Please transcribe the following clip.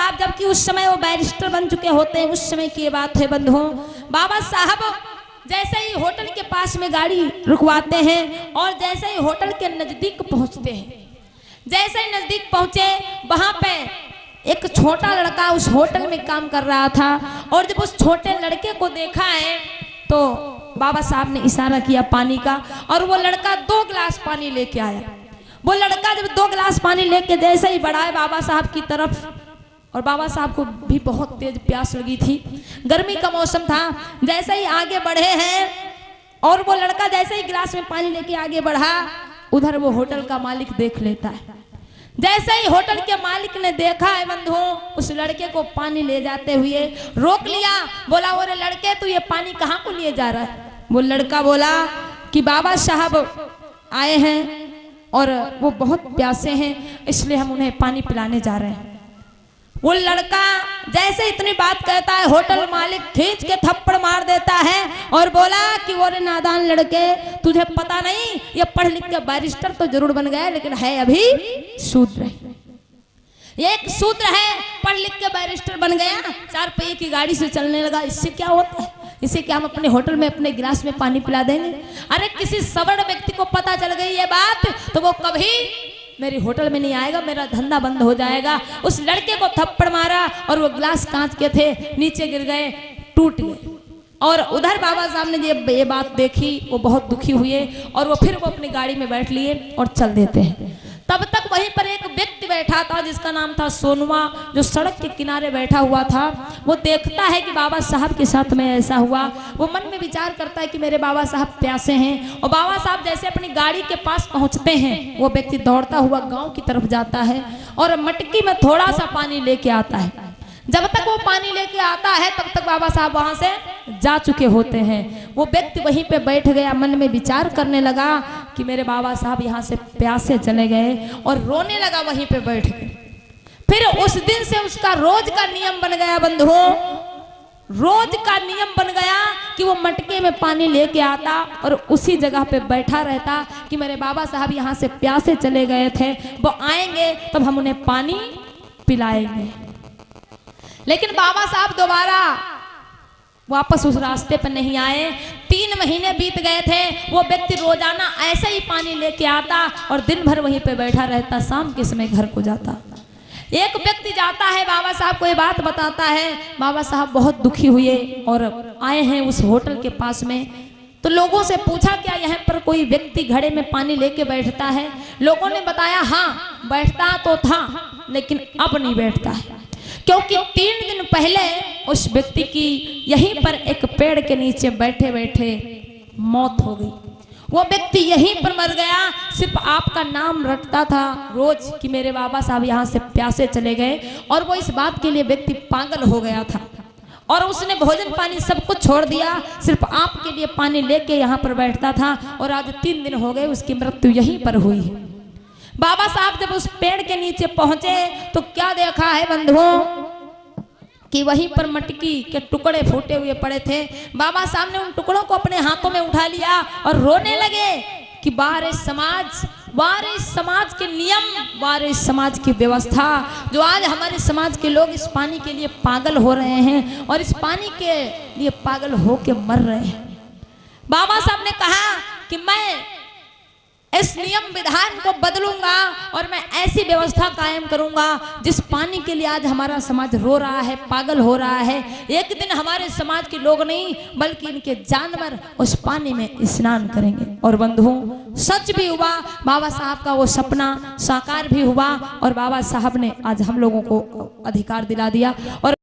साहब जबकि उस समय वो बैरिस्टर बन चुके होते हैं, उस समय की ये बात है बंधुओं। बाबा साहब जैसे ही होटल के पास में गाड़ी रुकवाते हैं और जैसे ही होटल के नजदीक पहुंचते हैं, जैसे ही नजदीक पहुंचे वहां पे एक छोटा लड़का उस होटल में काम कर रहा था और जब उस छोटे लड़के को देखा है तो बाबा साहब ने इशारा किया पानी का और वो लड़का 2 गिलास पानी लेके आया। वो लड़का जब 2 गिलास पानी लेके जैसे ही बढ़ाए बाबा साहब की तरफ, और बाबा साहब को भी बहुत तेज प्यास लगी थी, गर्मी का मौसम था, जैसे ही आगे बढ़े हैं और वो लड़का जैसे ही गिलास में पानी लेके आगे बढ़ा, उधर वो होटल का मालिक देख लेता है। जैसे ही होटल के मालिक ने देखा है बंधुओं, उस लड़के को पानी ले जाते हुए रोक लिया, बोला ओरे लड़के तू ये पानी कहाँ को लिए जा रहा है? वो लड़का बोला कि बाबा साहब आए हैं और वो बहुत प्यासे हैं, इसलिए हम उन्हें पानी पिलाने जा रहे हैं। वो लड़का जैसे इतनी बात कहता है, होटल मालिक खींच के थप्पड़ मार देता है और बोला कि वो रे नादान लड़के, तुझे पता नहीं ये पढ़ लिख के बैरिस्टर तो जरूर बन गया लेकिन है अभी शूद्र। ये एक शूद्र है, पढ़ लिख के बैरिस्टर बन गया, 4 पहिए की गाड़ी से चलने लगा, इससे क्या होता है? इसे क्या हम अपने होटल में अपने गिलास में पानी पिला देंगे? अरे किसी सवर्ण व्यक्ति को पता चल गई ये बात तो वो कभी मेरी होटल में नहीं आएगा, मेरा धंधा बंद हो जाएगा। उस लड़के को थप्पड़ मारा और वो गिलास कांच के थे, नीचे गिर गए, टूट गए। और उधर बाबा साहब ने ये बात देखी, वो बहुत दुखी हुए और वो फिर वो अपनी गाड़ी में बैठ लिए और चल देते हैं। तब तक वहीं पर एक व्यक्ति बैठा था जिसका नाम था सोनुआ, जो सड़क के किनारे बैठा हुआ था। वो देखता है कि बाबा साहब के साथ में ऐसा हुआ, वो मन में विचार करता है कि मेरे बाबा साहब प्यासे हैं। और बाबा साहब जैसे अपनी गाड़ी के पास पहुंचते हैं, वो व्यक्ति दौड़ता हुआ गांव की तरफ जाता है और मटकी में थोड़ा सा पानी लेके आता है। जब तक वो पानी लेके आता है तब तक बाबा साहब वहां से जा चुके होते हैं। वो व्यक्ति वहीं पे बैठ गया, मन में विचार करने लगा कि मेरे बाबा साहब यहाँ से प्यासे चले गए और रोने लगा, वहीं पे बैठ गए। फिर उस दिन से उसका रोज का नियम बन गया बंधुओं, रोज का नियम बन गया कि वो मटके में पानी लेके आता और उसी जगह पे बैठा रहता कि मेरे बाबा साहब यहाँ से प्यासे चले गए थे, वो आएंगे तब हम उन्हें पानी पिलाएंगे। लेकिन बाबा साहब दोबारा वापस उस रास्ते पर नहीं आए। 3 महीने बीत गए थे। वो व्यक्ति रोजाना ऐसे ही पानी लेके आता और दिन भर वहीं पे बैठा रहता, शाम के समय घर को जाता। एक व्यक्ति जाता है, बाबा साहब को ये बात बताता है। बाबा साहब बहुत दुखी हुए और आए हैं उस होटल के पास में। तो लोगों से पूछा क्या यहाँ पर कोई व्यक्ति घड़े में पानी लेके बैठता है? लोगों ने बताया हाँ बैठता तो था लेकिन अब नहीं बैठता है, क्योंकि 3 दिन पहले उस व्यक्ति की यहीं पर एक पेड़ के नीचे बैठे बैठे मौत हो गई। वो व्यक्ति यहीं पर मर गया। सिर्फ आपका नाम रटता था रोज कि मेरे बाबा साहब यहाँ से प्यासे चले गए, और वो इस बात के लिए व्यक्ति पागल हो गया था और उसने भोजन पानी सब कुछ छोड़ दिया, सिर्फ आपके लिए पानी लेके यहाँ पर बैठता था। और आज 3 दिन हो गए, उसकी मृत्यु यहीं पर हुई है। बाबा साहब जब उस पेड़ के नीचे पहुंचे तो क्या देखा है बंधुओं कि वहीं पर मटकी के टुकड़े फूटे हुए पड़े थे। बाबा साहब ने उन टुकड़ों को अपने हाथों में उठा लिया और रोने लगे कि वारे समाज के नियम, वारे समाज की व्यवस्था, जो आज हमारे समाज के लोग इस पानी के लिए पागल हो रहे हैं और इस पानी के लिए पागल होके मर रहे हैं। बाबा साहब ने कहा कि मैं इस नियम विधान को बदलूंगा और मैं ऐसी व्यवस्था कायम करूंगा जिस पानी के लिए आज हमारा समाज रो रहा है, पागल हो रहा है। एक दिन हमारे समाज के लोग नहीं बल्कि इनके जानवर उस पानी में स्नान करेंगे। और बंधुओं सच भी हुआ, बाबा साहब का वो सपना साकार भी हुआ और बाबा साहब ने आज हम लोगों को अधिकार दिला दिया। और